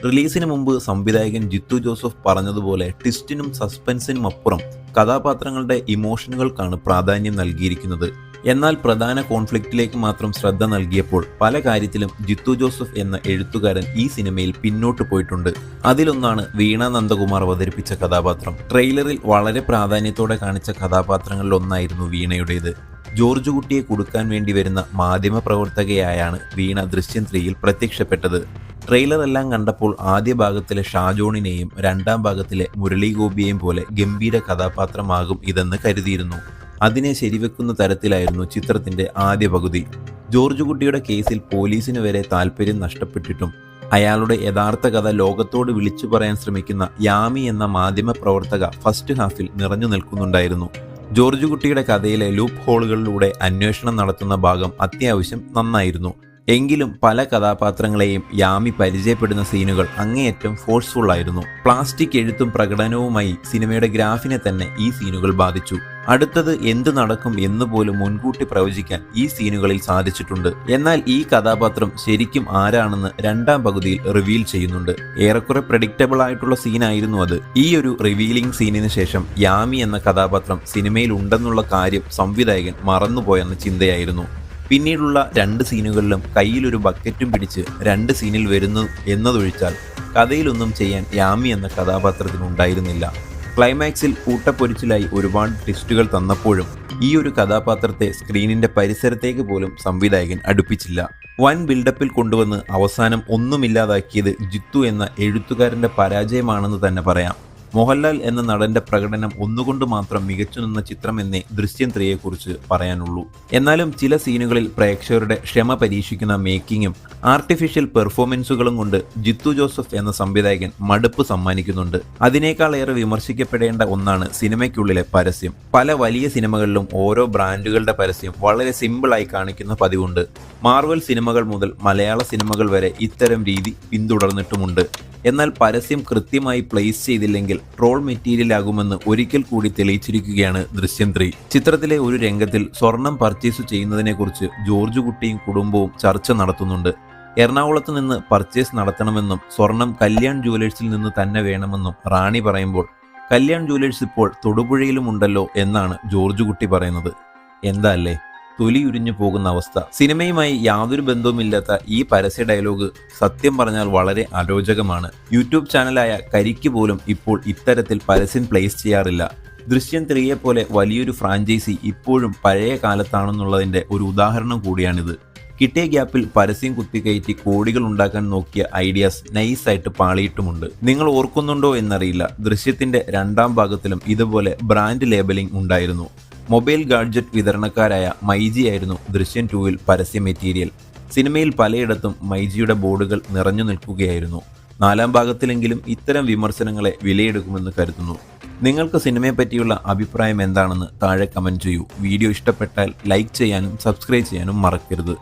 റിലീസിന് മുമ്പ് സംവിധായകൻ ജിത്തു ജോസഫ് പറഞ്ഞതുപോലെ ട്വിസ്റ്റിനും സസ്പെൻസിനും അപ്പുറം കഥാപാത്രങ്ങളുടെ ഇമോഷനുകൾക്കാണ് പ്രാധാന്യം നൽകിയിരിക്കുന്നത്. എന്നാൽ പ്രധാന കോൺഫ്ലിക്റ്റിലേക്ക് മാത്രം ശ്രദ്ധ നൽകിയപ്പോൾ പല കാര്യത്തിലും ജിത്തു ജോസഫ് എന്ന എഴുത്തുകാരൻ ഈ സിനിമയിൽ പിന്നോട്ട് പോയിട്ടുണ്ട്. അതിലൊന്നാണ് വീണ നന്ദകുമാർ അവതരിപ്പിച്ച കഥാപാത്രം. ട്രെയിലറിൽ വളരെ പ്രാധാന്യത്തോടെ കാണിച്ച കഥാപാത്രങ്ങളിൽ ഒന്നായിരുന്നു വീണയുടേത്. ജോർജ് കുട്ടിയെ കൊടുക്കാൻ വേണ്ടി വരുന്ന മാധ്യമപ്രവർത്തകയായാണ് വീണ ദൃശ്യം 3-യിൽ പ്രത്യക്ഷപ്പെട്ടത്. ട്രെയിലർ എല്ലാം കണ്ടപ്പോൾ ആദ്യ ഭാഗത്തിലെ ഷാജോണിനെയും രണ്ടാം ഭാഗത്തിലെ മുരളി ഗോപിയെയും പോലെ ഗംഭീര കഥാപാത്രമാകും ഇതെന്ന് കരുതിയിരുന്നു. അതിനെ ശരിവെക്കുന്ന തരത്തിലായിരുന്നു ചിത്രത്തിന്റെ ആദ്യ പകുതി. ജോർജ് കുട്ടിയുടെ കേസിൽ പോലീസിന് വരെ താല്പര്യം നഷ്ടപ്പെട്ടിട്ടും അയാളുടെ യഥാർത്ഥ കഥ ലോകത്തോട് വിളിച്ചു പറയാൻ ശ്രമിക്കുന്ന യാമി എന്ന മാധ്യമപ്രവർത്തക ഫസ്റ്റ് ഹാഫിൽ നിറഞ്ഞു നിൽക്കുന്നുണ്ടായിരുന്നു. ജോർജ് കുട്ടിയുടെ കഥയിലെ ലൂപ്പ് ഹോളുകളിലൂടെ അന്വേഷണം നടത്തുന്ന ഭാഗം അത്യാവശ്യം നന്നായിരുന്നു. എങ്കിലും പല കഥാപാത്രങ്ങളെയും യാമി പരിചയപ്പെടുന്ന സീനുകൾ അങ്ങേയറ്റം ഫോഴ്സ്ഫുൾ ആയിരുന്നു. പ്ലാസ്റ്റിക് എഴുത്തും പ്രകടനവുമായി സിനിമയുടെ ഗ്രാഫിനെ തന്നെ ഈ സീനുകൾ ബാധിച്ചു. അടുത്തത് എന്ത് നടക്കും എന്ന് പോലും മുൻകൂട്ടി പ്രവചിക്കാൻ ഈ സീനുകളിൽ സാധിച്ചിട്ടുണ്ട്. എന്നാൽ ഈ കഥാപാത്രം ശരിക്കും ആരാണെന്ന് രണ്ടാം പകുതിയിൽ റിവീൽ ചെയ്യുന്നുണ്ട്. ഏറെക്കുറെ പ്രഡിക്റ്റബിൾ ആയിട്ടുള്ള സീനായിരുന്നു അത്. ഈ ഒരു റിവീലിംഗ് സീനിന് ശേഷം യാമി എന്ന കഥാപാത്രം സിനിമയിൽ ഉണ്ടെന്നുള്ള കാര്യം സംവിധായകൻ മറന്നുപോയെന്ന ചിന്തയായിരുന്നു. പിന്നീടുള്ള 2 സീനുകളിലും കയ്യിലൊരു ബക്കറ്റും പിടിച്ച് 2 സീനിൽ വരുന്നു എന്നതൊഴിച്ചാൽ കഥയിലൊന്നും ചെയ്യാൻ യാമി എന്ന കഥാപാത്രത്തിനുണ്ടായിരുന്നില്ല. ക്ലൈമാക്സിൽ കൂട്ടപ്പൊരിച്ചിലായി ഒരുപാട് ട്വിസ്റ്റുകൾ തന്നപ്പോഴും ഈ ഒരു കഥാപാത്രത്തെ സ്ക്രീനിന്റെ പരിസരത്തേക്ക് പോലും സംവിധായകൻ അടുപ്പിച്ചില്ല. വൻ ബിൽഡപ്പിൽ കൊണ്ടുവന്ന് അവസാനം ഒന്നുമില്ലാതാക്കിയത് ജിത്തു എന്ന എഴുത്തുകാരന്റെ പരാജയമാണെന്ന് തന്നെ പറയാം. മോഹൻലാൽ എന്ന നടന്റെ പ്രകടനം ഒന്നുകൊണ്ട് മാത്രം മികച്ചു നിന്ന ചിത്രമെന്നേ ദൃശ്യം 3-യെക്കുറിച്ച് പറയാനുള്ളൂ. എന്നാലും ചില സീനുകളിൽ പ്രേക്ഷകരുടെ ക്ഷമ പരീക്ഷിക്കുന്ന മേക്കിങ്ങും ആർട്ടിഫിഷ്യൽ പെർഫോമൻസുകളും കൊണ്ട് ജിത്തു ജോസഫ് എന്ന സംവിധായകൻ മടുപ്പ് സമ്മാനിക്കുന്നുണ്ട്. അതിനേക്കാളേറെ വിമർശിക്കപ്പെടേണ്ട ഒന്നാണ് സിനിമയ്ക്കുള്ളിലെ പരസ്യം. പല വലിയ സിനിമകളിലും ഓരോ ബ്രാൻഡുകളുടെ പരസ്യം വളരെ സിമ്പിളായി കാണിക്കുന്ന പതിവുണ്ട്. മാർവൽ സിനിമകൾ മുതൽ മലയാള സിനിമകൾ വരെ ഇത്തരം രീതി പിന്തുടർന്നിട്ടുമുണ്ട്. എന്നാൽ പരസ്യം കൃത്യമായി പ്ലേസ് ചെയ്തില്ലെങ്കിൽ ട്രോൾ മെറ്റീരിയൽ ആകുമെന്ന് ഒരിക്കൽ കൂടി തെളിയിച്ചിരിക്കുകയാണ് ദൃശ്യം 3. ചിത്രത്തിലെ ഒരു രംഗത്തിൽ സ്വർണം പർച്ചേസ് ചെയ്യുന്നതിനെക്കുറിച്ച് ജോർജ് കുട്ടിയും കുടുംബവും ചർച്ച നടത്തുന്നുണ്ട്. എറണാകുളത്ത് നിന്ന് പർച്ചേസ് നടത്തണമെന്നും സ്വർണം കല്യാൺ ജുവലേഴ്സിൽ നിന്ന് തന്നെ വേണമെന്നും റാണി പറയുമ്പോൾ കല്യാൺ ജുവലേഴ്സ് ഇപ്പോൾ തൊടുപുഴയിലും ഉണ്ടല്ലോ എന്നാണ് ജോർജ് കുട്ടി പറയുന്നത്. എന്താ അല്ലേ, തൊലിയുരിഞ്ഞു പോകുന്ന അവസ്ഥ. സിനിമയുമായി യാതൊരു ബന്ധവുമില്ലാത്ത ഈ പരസ്യ ഡയലോഗ് സത്യം പറഞ്ഞാൽ വളരെ അരോചകമാണ്. യൂട്യൂബ് ചാനലായ കരിക്ക് പോലും ഇപ്പോൾ ഇത്തരത്തിൽ പരസ്യം പ്ലേസ് ചെയ്യാറില്ല. ദൃശ്യം 3-യെ പോലെ വലിയൊരു ഫ്രാഞ്ചൈസി ഇപ്പോഴും പഴയ കാലത്താണെന്നുള്ളതിൻ്റെ ഒരു ഉദാഹരണം കൂടിയാണിത്. കിട്ടിയ ഗ്യാപ്പിൽ പരസ്യം കുത്തിക്കയറ്റി കോടികൾ ഉണ്ടാക്കാൻ നോക്കിയ ഐഡിയാസ് നൈസായിട്ട് പാളിയിട്ടുമുണ്ട്. നിങ്ങൾ ഓർക്കുന്നുണ്ടോ എന്നറിയില്ല, ദൃശ്യത്തിന്റെ 2ാം ഭാഗത്തിലും ഇതുപോലെ ബ്രാൻഡ് ലേബലിംഗ് ഉണ്ടായിരുന്നു. മൊബൈൽ ഗാഡ്ജറ്റ് വിതരണക്കാരായ മൈജി ആയിരുന്നു ദൃശ്യം 2-ൽ പരസ്യ മെറ്റീരിയൽ. സിനിമയിൽ പലയിടത്തും മൈജിയുടെ ബോർഡുകൾ നിറഞ്ഞു നിൽക്കുകയായിരുന്നു. 4ാം ഭാഗത്തിലെങ്കിലും ഇത്തരം വിമർശനങ്ങളെ വിലയെടുക്കുമെന്ന് കരുതുന്നു. നിങ്ങൾക്ക് സിനിമയെ പറ്റിയുള്ള അഭിപ്രായം എന്താണെന്ന് താഴെ കമൻറ്റ് ചെയ്യൂ. വീഡിയോ ഇഷ്ടപ്പെട്ടാൽ ലൈക്ക് ചെയ്യാനും സബ്സ്ക്രൈബ് ചെയ്യാനും മറക്കരുത്.